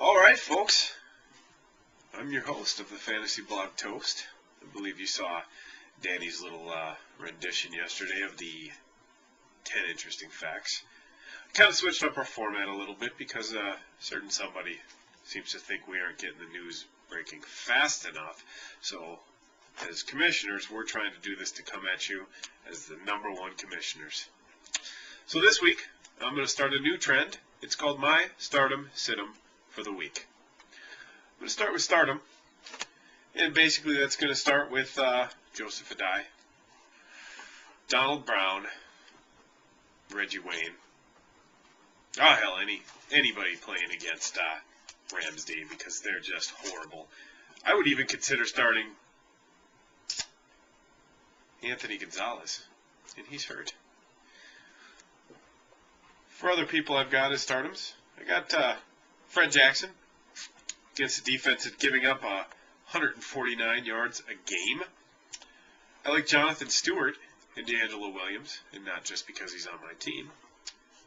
Alright, folks. I'm your host of the Fantasy Blog Toast. I believe you saw Danny's little rendition yesterday of the 10 interesting facts. Kind of switched up our format a little bit because a certain somebody seems to think we aren't getting the news breaking fast enough. So, as commissioners, we're trying to do this to come at you as the #1 commissioners. So this week, I'm going to start a new trend. It's called My Stardom Situm for the week. I'm going to start with Stardom. And basically that's going to start with Joseph Addai, Donald Brown, Reggie Wayne. Oh, hell, anybody playing against Ramsday because they're just horrible. I would even consider starting Anthony Gonzalez, and he's hurt. For other people I've got as stardoms, I got Fred Jackson against the defense at giving up 149 yards a game. I like Jonathan Stewart and D'Angelo Williams, and not just because he's on my team,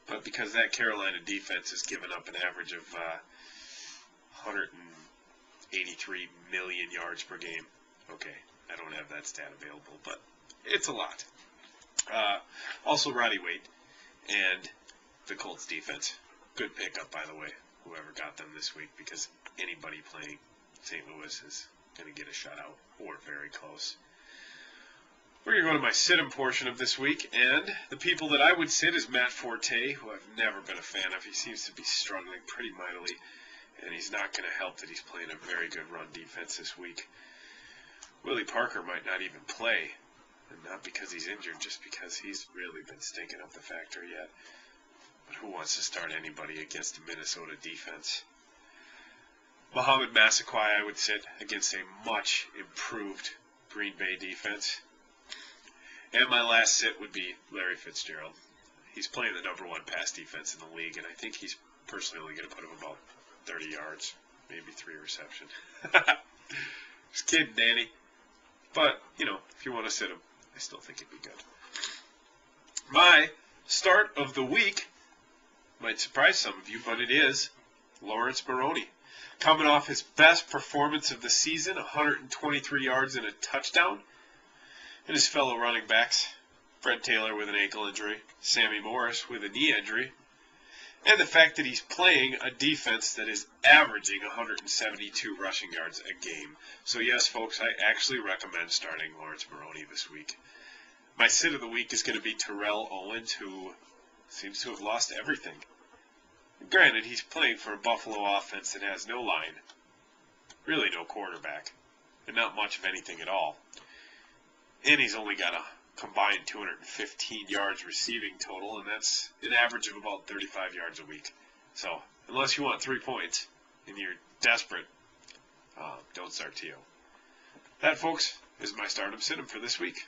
but because that Carolina defense has given up an average of 183 million yards per game. Okay, I don't have that stat available, but it's a lot. Also Roddy Waite and the Colts defense. Good pickup, by the way, whoever got them this week, because anybody playing St. Louis is going to get a shutout or very close. We're going to go to my sit-em portion of this week, and the people that I would sit is Matt Forte, who I've never been a fan of. He seems to be struggling pretty mightily, and he's not going to help that he's playing a very good run defense this week. Willie Parker might not even play, and not because he's injured, just because he's really been stinking up the factory yet. But who wants to start anybody against the Minnesota defense? Mohamed Massaquoi I would sit against a much improved Green Bay defense. And my last sit would be Larry Fitzgerald. He's playing the #1 pass defense in the league, and I think he's personally only going to put him about 30 yards, maybe 3 receptions. Just kidding, Danny. But, if you want to sit him, I still think it'd be good. My start of the week might surprise some of you, but it is Lawrence Maroney. Coming off his best performance of the season, 123 yards and a touchdown. And his fellow running backs, Fred Taylor with an ankle injury, Sammy Morris with a knee injury, and the fact that he's playing a defense that is averaging 172 rushing yards a game. So yes, folks, I actually recommend starting Lawrence Maroney this week. My sit of the week is going to be Terrell Owens, who seems to have lost everything. Granted, he's playing for a Buffalo offense that has no line, really no quarterback, and not much of anything at all. And he's only got a combined 215 yards receiving total, and that's an average of about 35 yards a week. So, unless you want 3 points and you're desperate, don't start T.O. That, folks, is my stardom sit-em for this week.